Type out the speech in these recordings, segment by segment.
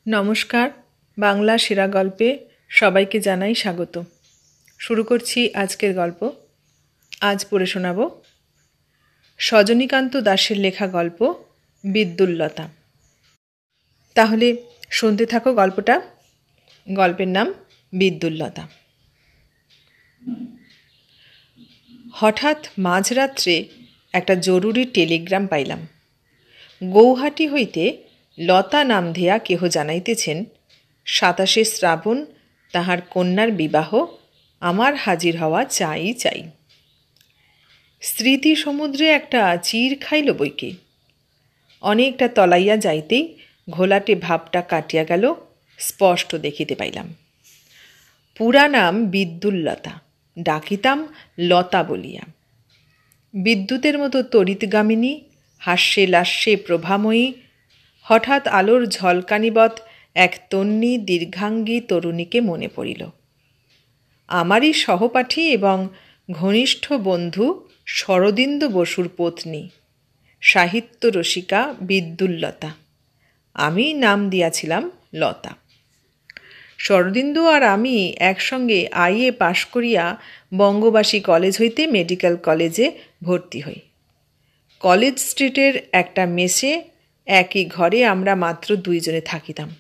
নমস্কার, বাংলা সেরা গল্পে সবাইকে জানাই স্বাগত। শুরু করছি আজকের গল্প। আজ পড়ে শোনাব সজনীকান্ত দাশের লেখা গল্প বিদ্যুল্লতা। তাহলে শুনতে থাকো গল্পটা। গল্পের নাম বিদ্যুল্লতা। হঠাৎ মাঝরাত্রে একটা জরুরি টেলিগ্রাম পাইলাম। গৌহাটি হইতে লতা নামধেয়া কেহ জানাইতেছেন ২৭শে শ্রাবণ তাহার কন্যার বিবাহ, আমার হাজির হওয়া চাই চাই। স্মৃতি সমুদ্রে একটা চির খাইল বইকে। অনেকটা তলাইয়া যাইতেই ঘোলাটে ভাবটা কাটিয়া গেল, স্পষ্ট দেখিতে পাইলাম। পুরা নাম বিদ্যুল্লতা, ডাকিতাম লতা বলিয়া। বিদ্যুতের মতো তড়িৎগামিনী, হাস্যে লাস্যে প্রভাময়ী, হঠাৎ আলোর ঝলকানিবৎ এক তন্বী দীর্ঘাঙ্গী তরুণীকে মনে পড়িল। আমারই সহপাঠী এবং ঘনিষ্ঠ বন্ধু শরদিন্দু বসুর পত্নী, সাহিত্য রসিকা বিদ্যুল্লতা। আমি নাম দিয়াছিলাম লতা। শরদিন্দু আর আমি একসঙ্গে আইএ পাশ করিয়া বঙ্গবাসী কলেজ হইতে মেডিকেল কলেজে ভর্তি হই। কলেজ স্ট্রিটের একটা মেসে একই ঘরে আমরা মাত্র দুইজনে থাকিতাম।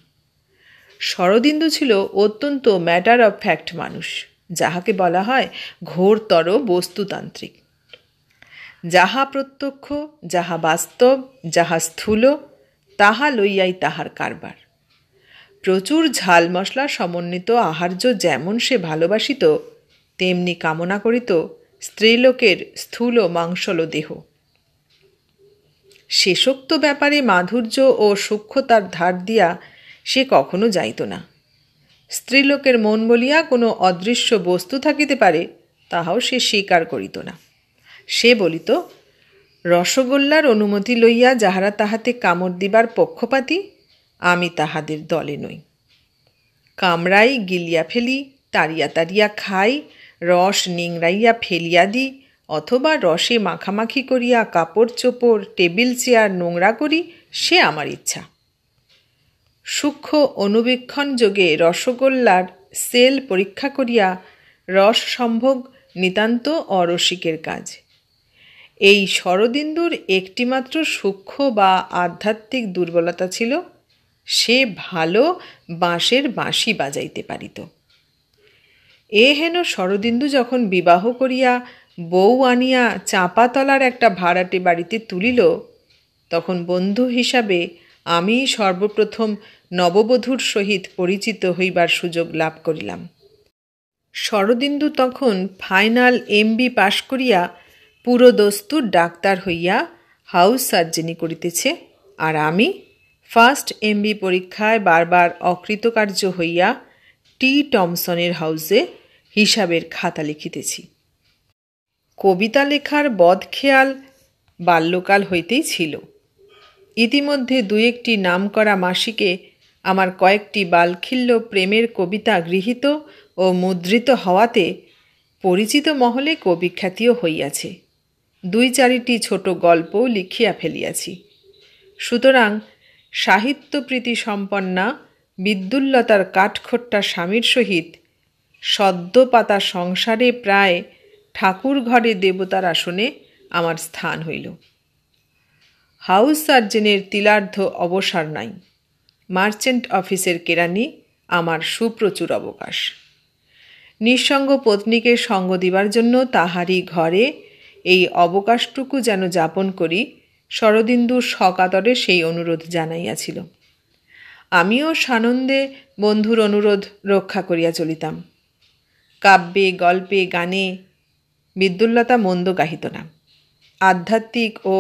শরদিন্দু ছিল অত্যন্ত ম্যাটার অফ ফ্যাক্ট মানুষ, যাহাকে বলা হয় ঘোরতর বস্তুতান্ত্রিক। যাহা প্রত্যক্ষ, যাহা বাস্তব, যাহা স্থূল, তাহা লইয়াই তাহার কারবার। প্রচুর ঝাল মশলা সমন্বিত আহার্য যেমন সে ভালোবাসিত, তেমনি কামনা করিত স্ত্রীলোকের স্থূল মাংসল দেহ। শেষোক্ত ব্যাপারে মাধুর্য ও সূক্ষ্মতার ধার দিয়া সে কখনো যাইত না। স্ত্রীলোকের মন বলিয়া কোনো অদৃশ্য বস্তু থাকিতে পারে, তাহাও সে স্বীকার করিত না। সে বলিত, রসগোল্লার অনুমতি লইয়া যাহারা তাহাতে কামড় দিবার পক্ষপাতী, আমি তাহাদের দলে নই। কামড়াই, গিলিয়া ফেলি, তাড়িয়া তাড়িয়া খাই, রস নিংড়াইয়া ফেলিয়া দিই, অথবা রসে মাখামাখি করিয়া কাপড় চোপড় টেবিল চেয়ার নোংরা করি, সে আমার ইচ্ছা। সূক্ষ্ম অনুবীক্ষণ যোগে রসগোল্লার সেল পরীক্ষা করিয়া রস সম্ভোগ নিতান্ত অরসিকের কাজ। এই শরদিন্দুর একটিমাত্র সূক্ষ্ম বা আধ্যাত্মিক দুর্বলতা ছিল, সে ভালো বাঁশের বাঁশি বাজাইতে পারিত। এ হেন শরদিন্দু যখন বিবাহ করিয়া বউ আনিয়া চাঁপাতলার একটা ভাড়াটে বাড়িতে তুলিল, তখন বন্ধু হিসাবে আমি সর্বপ্রথম নববধূর সহিত পরিচিত হইবার সুযোগ লাভ করিলাম। শরদিন্দু তখন ফাইনাল MB পাশ করিয়া পুরোদস্তুর ডাক্তার হইয়া হাউস সার্জেনি করিতেছে, আর আমি ফার্স্ট MB পরীক্ষায় বারবার অকৃতকার্য হইয়া টি টমসনের হাউসে হিসাবের খাতা লিখিতেছি। কবিতা লেখার বদখেয়াল বাল্যকাল হইতেই ছিল। ইতিমধ্যে দু একটি নামকরা মাসিকে আমার কয়েকটি বালখিল্য প্রেমের কবিতা গৃহীত ও মুদ্রিত হওয়াতে পরিচিত মহলে কবিখ্যাতিও হইয়াছে। ২-৪টি ছোট গল্পও লিখিয়া ফেলিয়াছি। সুতরাং সাহিত্যপ্রীতি সম্পন্না বিদ্যুল্লতার কাঠখোট্টা স্বামীর সহিত সদ্য পাতা সংসারে প্রায় ঠাকুর ঘরে দেবতার আসনে আমার স্থান হইল। হাউস সার্জেনের তিলার্ধ অবসর নাই। মার্চেন্ট অফিসের কেরানি আমার সুপ্রচুর অবকাশ। নিঃসঙ্গ পত্নীকে সঙ্গ দিবার জন্য তাহারই ঘরে এই অবকাশটুকু যেন যাপন করি, শরদিন্দু সকাতরে সেই অনুরোধ জানাইয়াছিল। আমিও সানন্দে বন্ধুর অনুরোধ রক্ষা করিয়া চলিতাম। কাব্যে, গল্পে, গানে বিদ্যুল্লতা মন্দ গাহিত না। আধ্যাত্মিক ও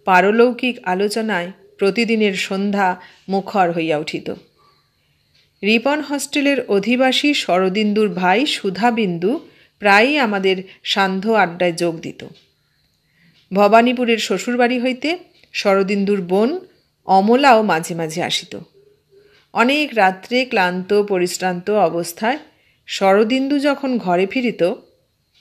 পারলৌকিক আলোচনায় প্রতিদিনের সন্ধ্যা মুখর হইয়া উঠিত। রিপন হস্টেলের অধিবাসী শরদিন্দুর ভাই সুধাবিন্দু প্রায়ই আমাদের সান্ধ্য আড্ডায় যোগ দিত। ভবানীপুরের শ্বশুরবাড়ি হইতে শরদিন্দুর বোন অমলাও মাঝে মাঝে আসিত। অনেক রাত্রে ক্লান্ত পরিশ্রান্ত অবস্থায় শরদিন্দু যখন ঘরে ফিরিত,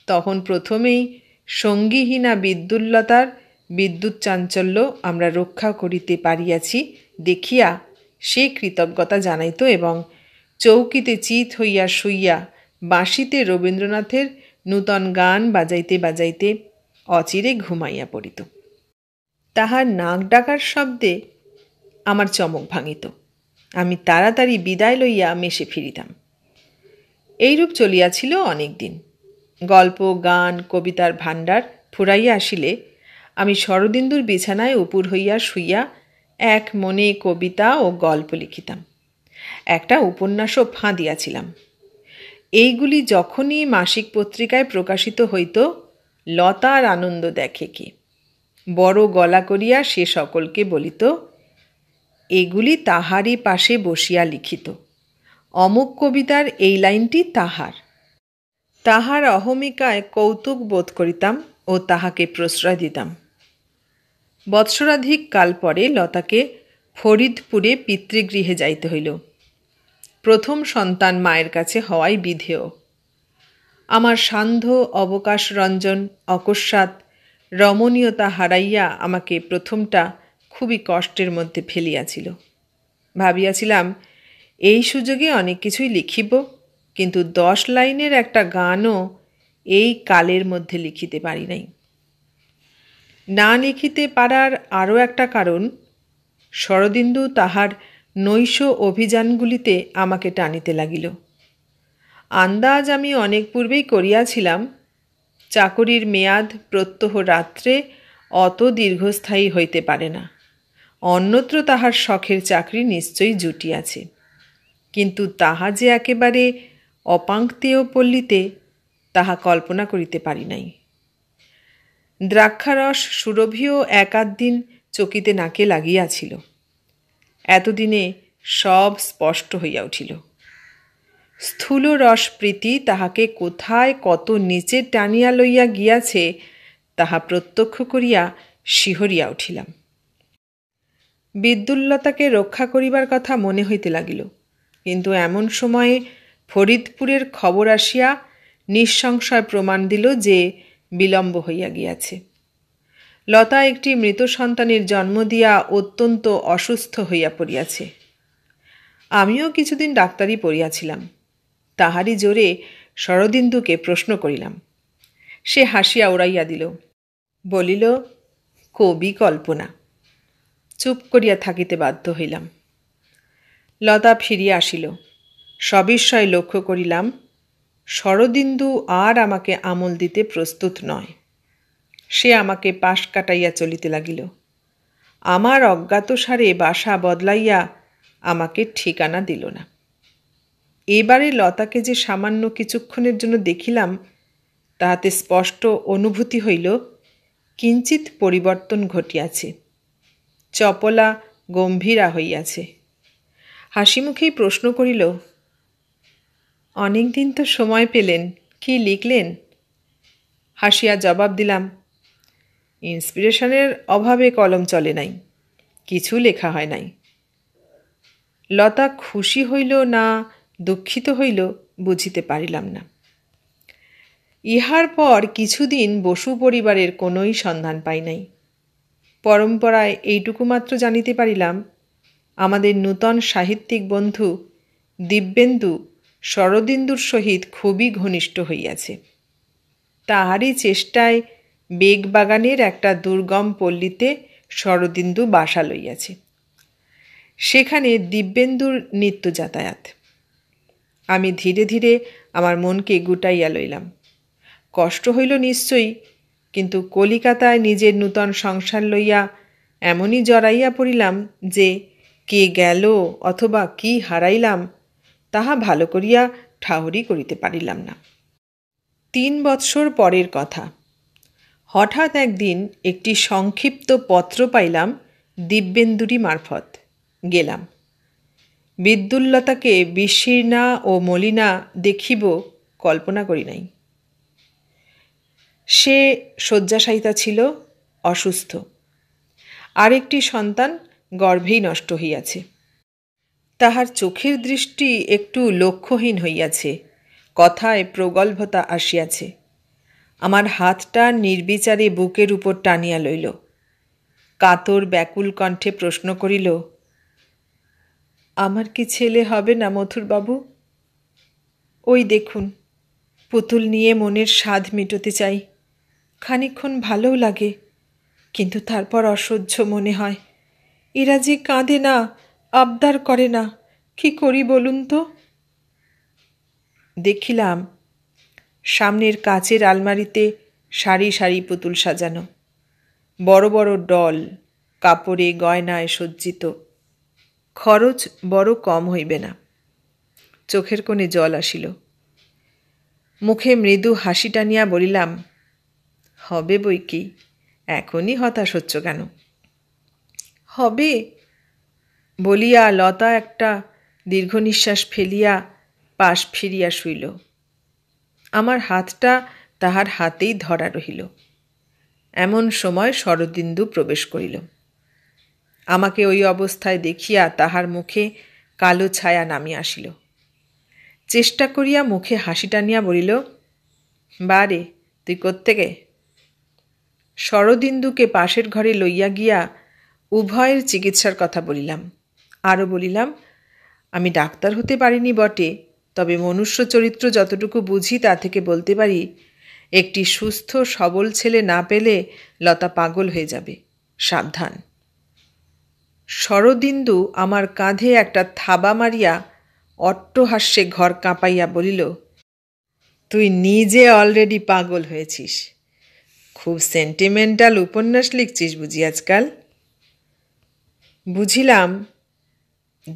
তখন প্রথমেই সঙ্গীহীনা বিদ্যুল্লতার বিদ্যুৎ চাঞ্চল্য আমরা রক্ষা করিতে পারিয়াছি দেখিয়া সে কৃতজ্ঞতা জানাইত এবং চৌকিতে চিত হইয়া শুইয়া বাঁশিতে রবীন্দ্রনাথের নূতন গান বাজাইতে বাজাইতে অচিরে ঘুমাইয়া পড়িত। তাহার নাক ডাকার শব্দে আমার চমক ভাঙিত। আমি তাড়াতাড়ি বিদায় লইয়া মেশে ফিরিতাম। এইরূপ চলিয়াছিল অনেক দিন। গল্প, গান, কবিতার ভাণ্ডার ফুরাইয়া আসিলে আমি শরদিন্দুর বিছানায় উপুর হইয়া শুইয়া এক মনে কবিতা ও গল্প লিখিতাম। একটা উপন্যাসও ফাঁ দিয়াছিলাম। এইগুলি যখনই মাসিক পত্রিকায় প্রকাশিত হইত, লতার আনন্দ দেখে কি। বড় গলা করিয়া সে সকলকে বলিত, এগুলি তাহারই পাশে বসিয়া লিখিত, অমুক কবিতার এই লাইনটি তাহার। তাহার অহমিকায় কৌতুক বোধ করিতাম ও তাহাকে প্রশ্রয় দিতাম। বৎসরাধিক কাল পরে লতাকে ফরিদপুরে পিতৃগৃহে যাইতে হইল। প্রথম সন্তান মায়ের কাছে হওয়াই বিধেয়। আমার সান্ধ্য, অবকাশ রঞ্জন, অকস্মাৎ রমণীয়তা হারাইয়া আমাকে প্রথমটা খুবই কষ্টের মধ্যে ফেলিয়াছিল। ভাবিয়াছিলাম এই সুযোগে অনেক কিছুই লিখিব, কিন্তু 10 লাইনের একটা গানও এই কালের মধ্যে লিখিতে পারি নাই। না লিখিতে পারার আরও একটা কারণ, শরদিন্দু তাহার নৈশ অভিযানগুলিতে আমাকে টানিতে লাগিল। আন্দাজ আমি অনেক পূর্বেই করিয়াছিলাম, চাকরির মেয়াদ প্রত্যহ রাত্রে অত দীর্ঘস্থায়ী হইতে পারে না। অন্যত্র তাহার শখের চাকরি নিশ্চয়ই জুটিয়াছে, কিন্তু তাহা যে একেবারে অপাঙ্ক্তেয় পল্লীতে, তাহা কল্পনা করিতে পারি নাই। দ্রাক্ষারস সুরভিও এক আধ দিন চকিতে নাকে লাগিয়াছিল। এতদিনে সব স্পষ্ট হইয়া উঠিল। স্থূল রস প্রীতি তাহাকে কোথায় কত নিচে টানিয়া লইয়া গিয়াছে, তাহা প্রত্যক্ষ করিয়া শিহরিয়া উঠিলাম। বিদ্যুল্লতাকে রক্ষা করিবার কথা মনে হইতে লাগিল, কিন্তু এমন সময়ে ফরিদপুরের খবর আসিয়া নিঃসংশয় প্রমাণ দিল যে বিলম্ব হইয়া গিয়াছে। লতা একটি মৃত সন্তানের জন্ম দিয়া অত্যন্ত অসুস্থ হইয়া পড়িয়াছে। আমিও কিছুদিন ডাক্তারি পড়িয়াছিলাম। তাহারই জোরে শরদিন্দুকে প্রশ্ন করিলাম। সে হাসিয়া উড়াইয়া দিল, বলিল, কবি কল্পনা। চুপ করিয়া থাকিতে বাধ্য হইলাম। লতা ফিরিয়া আসিল। সবিস্ময়ে লক্ষ্য করিলাম শরদিন্দু আর আমাকে আমল দিতে প্রস্তুত নয়। সে আমাকে পাশ কাটাইয়া চলিতে লাগিল। আমার অজ্ঞাতসারে বাসা বদলাইয়া আমাকে ঠিকানা দিল না। এবারে লতাকে যে সামান্য কিছুক্ষণের জন্য দেখিলাম, তাহাতে স্পষ্ট অনুভূতি হইল কিঞ্চিৎ পরিবর্তন ঘটিয়াছে। চপলা গম্ভীরা হইয়াছে। হাসিমুখেই প্রশ্ন করিল, অনেক দিন তো সময় পেলেন, কি লিখলেন? হাসিয়া জবাব দিলাম, ইন্সপিরেশনের অভাবে কলম চলে নাই, কিছু লেখা হয় নাই। লতা খুশি হইল না দুঃখিত হইল বুঝিতে পারিলাম না। ইহার পর কিছুদিন বসু পরিবারের কোনোই সন্ধান পাই নাই। পরম্পরায় এইটুকু মাত্র জানিতে পারিলাম, আমাদের নূতন সাহিত্যিক বন্ধু দিব্যেন্দু শরদিন্দুর সহিত খুবই ঘনিষ্ঠ হইয়াছে। তাহারই চেষ্টায় বেগবাগানের একটা দুর্গম পল্লীতে শরদিন্দু বাসা লইয়াছে। সেখানে দিব্যেন্দুর নিত্য যাতায়াত। আমি ধীরে ধীরে আমার মনকে গুটাইয়া লইলাম। কষ্ট হইল নিশ্চয়ই, কিন্তু কলিকাতায় নিজের নূতন সংসার লইয়া এমনই জড়াইয়া পড়িলাম যে কে গেল অথবা কি হারাইলাম তাহা ভালো করিয়া ঠাহরি করিতে পারিলাম না। 3 বৎসর পরের কথা। হঠাৎ একদিন একটি সংক্ষিপ্ত পত্র পাইলাম দিব্যেন্দুরই মারফত। গেলাম। বিদ্যুল্লতাকে বিশীর্ণা ও মলিনা দেখিব কল্পনা করি নাই। সে শয্যাশায়িতা ছিল, অসুস্থ। আরেকটি সন্তান গর্ভেই নষ্ট হইয়াছে। তাহার চোখের দৃষ্টি একটু লক্ষ্যহীন হইয়াছে, কথায় প্রগল্ভতা আসিয়াছে। আমার হাতটা নির্বিচারে বুকের উপর টানিয়া লইল। কাতর ব্যাকুল কণ্ঠে প্রশ্ন করিল, আমার কি ছেলে হবে না মথুরবাবু? ওই দেখুন, পুতুল নিয়ে মনের স্বাদ মেটাতে চাই। খানিকক্ষণ ভালোও লাগে, কিন্তু তারপর অসহ্য মনে হয়। এরা যে কাঁদে না, আবদার করে না, কি করি বলুন তো? দেখিলাম সামনের কাচের আলমারিতে সারি সারি পুতুল সাজানো, বড় বড় ডল, কাপড়ে গয়নায় সজ্জিত। খরচ বড় কম হইবে না। চোখের কোণে জল আসিল। মুখে মৃদু হাসি টানিয়া বলিলাম, হবে বই কি, এখনই হতাশ হচ্ছ কেন? হবে বলিয়া লতা একটা দীর্ঘ নিঃশ্বাস ফেলিয়া পাশ ফিরিয়া শুইল। আমার হাতটা তাহার হাতেই ধরা রহিল। এমন সময় শরদিন্দু প্রবেশ করিল। আমাকে ওই অবস্থায় দেখিয়া তাহার মুখে কালো ছায়া নামিয়া আসিল। চেষ্টা করিয়া মুখে হাসি টানিয়া বলিল, বারে, তুই কোত্থেকে? শরদিন্দুকে পাশের ঘরে লইয়া গিয়া উভয়ের চিকিৎসার কথা বলিলাম। আরও বলিলাম, আমি ডাক্তার হতে পারিনি বটে, তবে মনুষ্য চরিত্র যতটুকু বুঝি তা থেকে বলতে পারি, একটি সুস্থ সবল ছেলে না পেলে লতা পাগল হয়ে যাবে, সাবধান। শরদিন্দু আমার কাঁধে একটা থাবা মারিয়া অট্টহাস্যে ঘর কাঁপাইয়া বলিল, তুই নিজে অলরেডি পাগল হয়েছিস। খুব সেন্টিমেন্টাল উপন্যাস লিখছিস বুঝি আজকাল? বুঝিলাম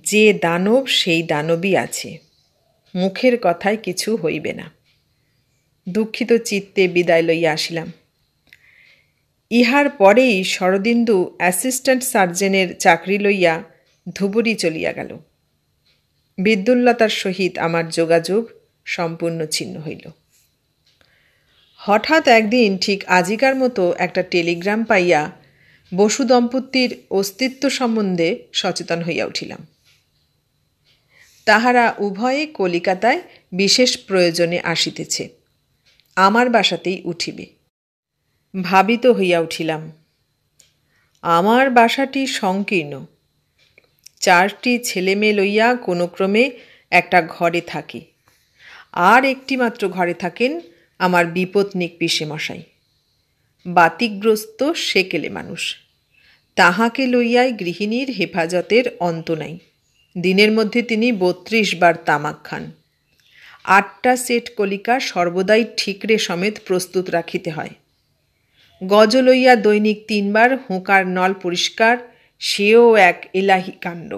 যে দানব সেই দানবই আছে, মুখের কথায় কিছু হইবে না। দুঃখিত চিত্তে বিদায় লইয়া আসিলাম। ইহার পরেই শরদিন্দু অ্যাসিস্ট্যান্ট সার্জেনের চাকরি লইয়া ধুবুরি চলিয়া গেল। বিদ্যুল্লতার সহিত আমার যোগাযোগ সম্পূর্ণ ছিন্ন হইল। হঠাৎ একদিন ঠিক আজিকার মতো একটা টেলিগ্রাম পাইয়া বসু দম্পতির অস্তিত্ব সম্বন্ধে সচেতন হইয়া উঠিলাম। তাহারা উভয়ে কলিকাতায় বিশেষ প্রয়োজনে আসিতেছে, আমার বাসাতেই উঠিবে। ভাবিত হইয়া উঠিলাম। আমার বাসাটি সংকীর্ণ, 4টি ছেলে মেয়ে লইয়া কোনো ক্রমে একটা ঘরে থাকি। আর একটি মাত্র ঘরে থাকেন আমার বিপত্নিক পিসেমশাই, বাতিগ্রস্ত সেকেলে মানুষ। তাহাকে লইয়াই গৃহিণীর হেফাজতের অন্ত নাই। দিনের মধ্যে তিনি 32 বার তামাক খান। 8টা সেট কলিকা সর্বদাই ঠিকরে সমেত প্রস্তুত রাখিতে হয়। গজ লইয়া দৈনিক 3 বার হুঁকার নল পরিষ্কার, সেও এক এলাহি কাণ্ড।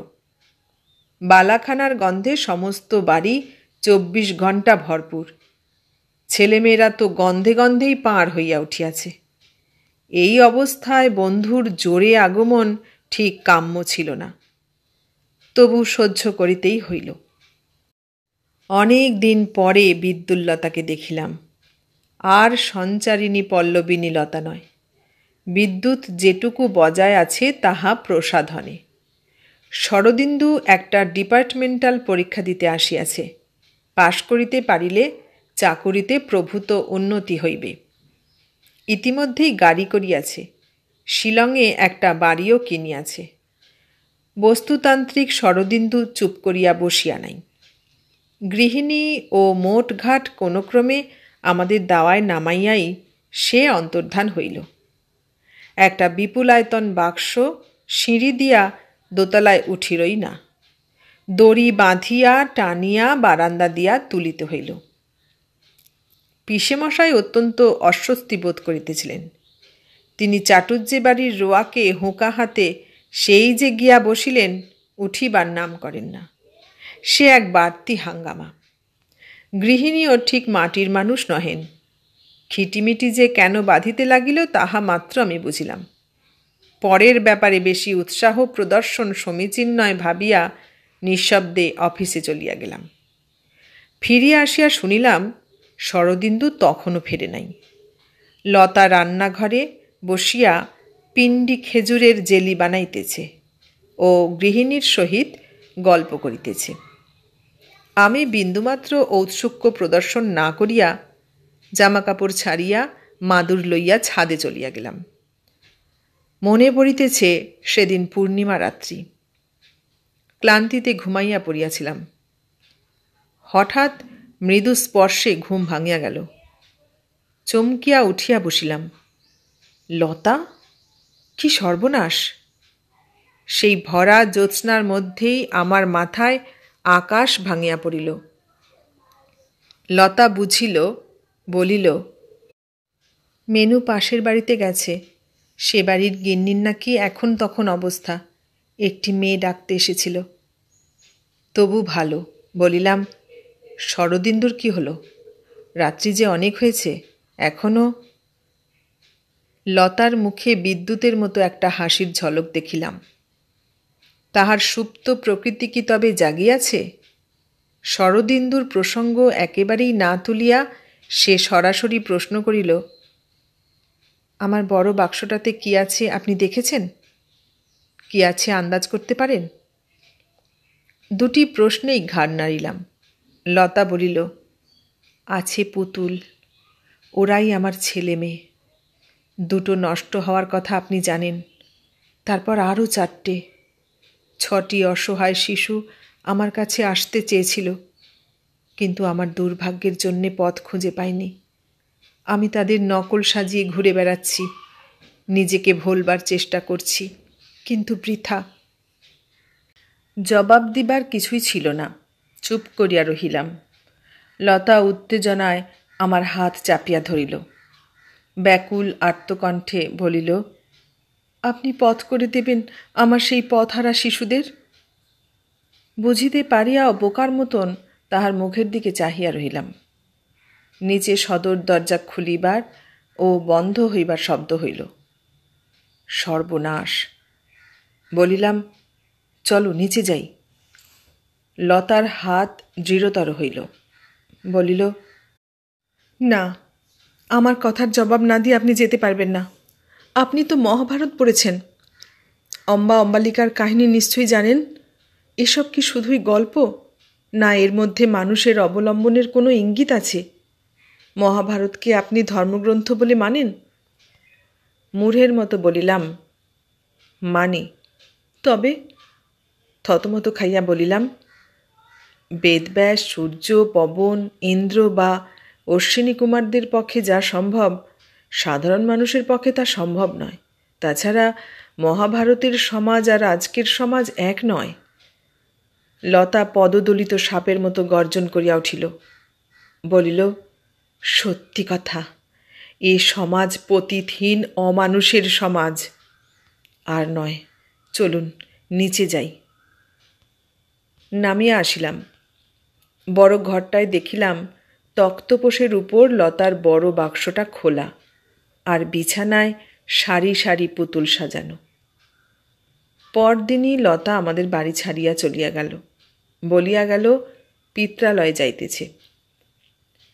বালাখানার গন্ধে সমস্ত বাড়ি 24 ঘণ্টা ভরপুর। ছেলেমেয়েরা তো গন্ধে গন্ধেই পার হইয়া উঠিয়াছে। এই অবস্থায় বন্ধুর জোরে আগমন ঠিক কাম্য ছিল না, তবু সহ্য করিতেই হইল। অনেক দিন পরে বিদ্যুল্লতাকে দেখিলাম। আর সঞ্চারিণী পল্লবিনী লতা নয়। বিদ্যুৎ যেটুকু বজায় আছে তাহা প্রসাধনে। শরদিন্দু একটা ডিপার্টমেন্টাল পরীক্ষা দিতে আসিয়াছে। পাশ করিতে পারিলে চাকুরিতে প্রভূত উন্নতি হইবে। ইতিমধ্যেই গাড়ি করিয়াছে, শিলংয়ে একটা বাড়িও কিনিয়াছে। বস্তুতান্ত্রিক শরদিন্দু চুপ করিয়া বসিয়া নাই। গৃহিণী ও মোটঘাট কোনো ক্রমে আমাদের দাওয়ায় নামাইয়াই সে অন্তর্ধান হইল। একটা বিপুলায়তন বাক্স সিঁড়ি দিয়া দোতলায় উঠিলই না, দড়ি বাঁধিয়া টানিয়া বারান্দা দিয়া তুলিতে হইল। পিসেমশাই অত্যন্ত অস্বস্তি বোধ করিতেছিলেন। তিনি চাটুজ্জে বাড়ির রোয়াকে হুঁকা হাতে সেই যে গিয়া বসিলেন, উঠিবার নাম করেন না। সে এক বাড়তি হাঙ্গামা। গৃহিণীও ঠিক মাটির মানুষ নহেন। খিটিমিটি যে কেন বাঁধিতে লাগিল তাহা মাত্র আমি বুঝিলাম। পরের ব্যাপারে বেশি উৎসাহ প্রদর্শন সমীচীন নয় ভাবিয়া নিঃশব্দে অফিসে চলিয়া গেলাম। ফিরিয়া আসিয়া শুনিলাম শরদিন্দু তখনও ফেরে নাই। লতা রান্নাঘরে বসিয়া পিণ্ডি খেজুরের জেলি বানাইতেছে ও গৃহিণীর সহিত গল্প করিতেছে। আমি বিন্দুমাত্র ঔৎসুক্য প্রদর্শন না করিয়া জামাকাপড় ছাড়িয়া মাদুর লইয়া ছাদে চলিয়া গেলাম। মনে পড়িতেছে সেদিন পূর্ণিমা রাত্রি। ক্লান্তিতে ঘুমাইয়া পড়িয়াছিলাম। হঠাৎ মৃদু স্পর্শে ঘুম ভাঙিয়া গেল। চমকিয়া উঠিয়া বসিলাম। লতা! কি সর্বনাশ! সেই ভরা জ্যোৎস্নার মধ্যেই আমার মাথায় আকাশ ভাঙিয়া পড়িল। লতা বুঝিল, বলিল, মেনু পাশের বাড়িতে গেছে। সে বাড়ির গিন্নির নাকি এখন তখন অবস্থা, একটি মেয়ে ডাকতে এসেছিল। তবু ভালো। বলিলাম, শরদিন্দুর কি হলো? রাত্রি যে অনেক হয়েছে, এখনও? লতার মুখে বিদ্যুতের মতো একটা হাসির ঝলক দেখিলাম। তাহার সুপ্ত প্রকৃতি কি তবে জাগিয়াছে? শরদিন্দুর প্রসঙ্গ একেবারেই না তুলিয়া সে সরাসরি প্রশ্ন করিল, আমার বড় বাক্সটাতে কি আছে আপনি দেখেছেন? কি আছে আন্দাজ করতে পারেন? দুটি প্রশ্নেই ঘাড় নাড়িলাম। লতা বলিল, আছে পুতুল, ওরাই আমার ছেলে মেয়ে। দুটো নষ্ট হওয়ার কথা আপনি জানেন, তারপর আরও 4টে। 6টি অসহায় শিশু আমার কাছে আসতে চেয়েছিল, কিন্তু আমার দুর্ভাগ্যের জন্যে পথ খুঁজে পাইনি। আমি তাদের নকল সাজিয়ে ঘুরে বেড়াচ্ছি, নিজেকে ভোলবার চেষ্টা করছি, কিন্তু বৃথা। জবাব দিবার কিছুই ছিল না। চুপ করিয়া রহিলাম। লতা উত্তেজনায় আমার হাত চাপিয়া ধরিল। ব্যাকুল আর্তকণ্ঠে বলিল, আপনি পথ করে দেবেন আমার সেই পথহারা শিশুদের? বুঝিতে পারিয়া বোকার মতন তাহার মুখের দিকে চাহিয়া রহিলাম। নিচে সদর দরজা খুলিবার ও বন্ধ হইবার শব্দ হইল। সর্বনাশ! বলিলাম, চলো নিচে যাই। লতার হাত দৃঢ়তর হইল। বলিল, না, আমার কথার জবাব না দিয়ে আপনি যেতে পারবেন না। আপনি তো মহাভারত পড়েছেন, অম্বালিকার কাহিনী নিশ্চয়ই জানেন। এসব কি শুধুই গল্প, না এর মধ্যে মানুষের অবলম্বনের কোনো ইঙ্গিত আছে? মহাভারতকে আপনি ধর্মগ্রন্থ বলে মানেন? মূঢ়ের মতো বলিলাম, মানি। তবে? থতমত খাইয়া বলিলাম, বেদব্যাস, সূর্য, পবন, ইন্দ্র বা অশ্বিনী কুমারদের পক্ষে যা সম্ভব, সাধারণ মানুষের পক্ষে তা সম্ভব নয়। তাছাড়া মহাভারতের সমাজ আর আজকের সমাজ এক নয়। লতা পদদলিত সাপের মতো গর্জন করিয়া উঠিল। বলিল, সত্যি কথা, এ সমাজ পতিতহীন অমানুষের সমাজ। আর নয়, চলুন নিচে যাই। নামিয়া আসিলাম। বড় ঘরটায় দেখিলাম তক্তপোষের উপর লতার বড় বাক্সটা খোলা, আর বিছানায় সারি সারি পুতুল সাজানো। পরদিনই লতা আমাদের বাড়ি ছাড়িয়া চলিয়া গেল। বলিয়া গেল, পিত্রালয়ে যাইতেছে।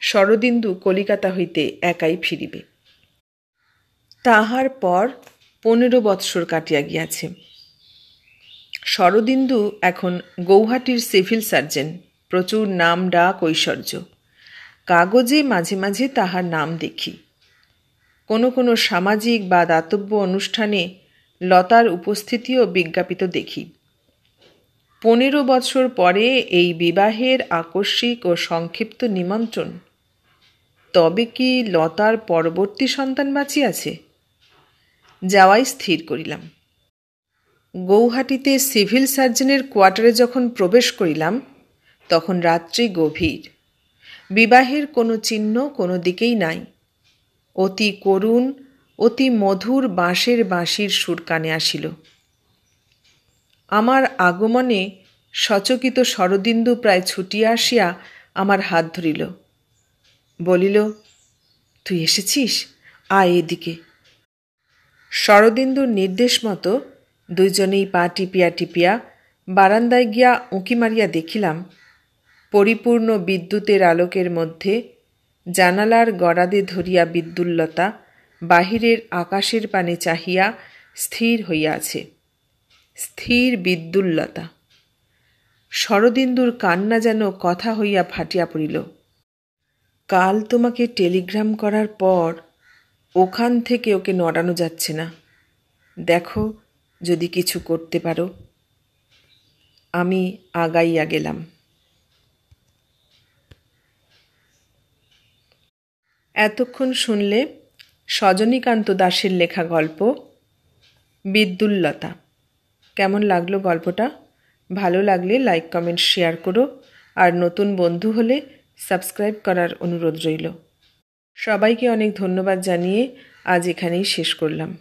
শরদিন্দু কলিকাতা হইতে একাই ফিরিবে। তাহার পর 15 বৎসর কাটিয়া গিয়াছে। শরদিন্দু এখন গৌহাটির সিভিল সার্জন, প্রচুর নাম ডাক ঐশ্বর্য। কাগজে মাঝে মাঝে তাহার নাম দেখি। কোনো কোনো সামাজিক বা দাতব্য অনুষ্ঠানে লতার উপস্থিতিও বিজ্ঞাপিত দেখি। 15 বৎসর পরে এই বিবাহের আকস্মিক ও সংক্ষিপ্ত নিমন্ত্রণ। তবে কি লতার পরবর্তী সন্তান বাঁচিয়াছে? যাওয়াই স্থির করিলাম। গৌহাটিতে সিভিল সার্জনের কোয়ার্টারে যখন প্রবেশ করিলাম, তখন রাত্রি গভীর। বিবাহের কোনো চিহ্ন কোনো দিকেই নাই। অতি করুণ, অতি মধুর বাঁশের বাঁশির সুর কানে আসিল। আমার আগমনে সচকিত শরদিন্দু প্রায় ছুটিয়া আসিয়া আমার হাত ধরিল। বলিল, তুই এসেছিস, আয় এদিকে। শরদিন্দুর নির্দেশ মতো দুইজনেই পা টিপিয়া টিপিয়া বারান্দায় গিয়া উঁকি মারিয়া দেখিলাম, পরিপূর্ণ বিদ্যুতের আলোকের মধ্যে জানালার গড়াদে ধরিয়া বিদ্যুল্লতা বাহিরের আকাশের পানে চাহিয়া স্থির হইয়া আছে। স্থির বিদ্যুল্লতা। শরদিন্দুর কান্না যেন কথা হইয়া ফাটিয়া পড়িল। কাল তোমাকে টেলিগ্রাম করার পর ওখান থেকে ওকে নড়ানো যাচ্ছে না। দেখো যদি কিছু করতে পারো। আমি আগাইয়া গেলাম। এতক্ষণ শুনলে সজনীকান্ত দাশের লেখা গল্প বিদ্যুল্লতা। কেমন লাগলো গল্পটা? ভালো লাগলে লাইক, কমেন্ট, শেয়ার করো। আর নতুন বন্ধু হলে সাবস্ক্রাইব করার অনুরোধ রইল। সবাইকে অনেক ধন্যবাদ জানিয়ে আজ এখানেই শেষ করলাম।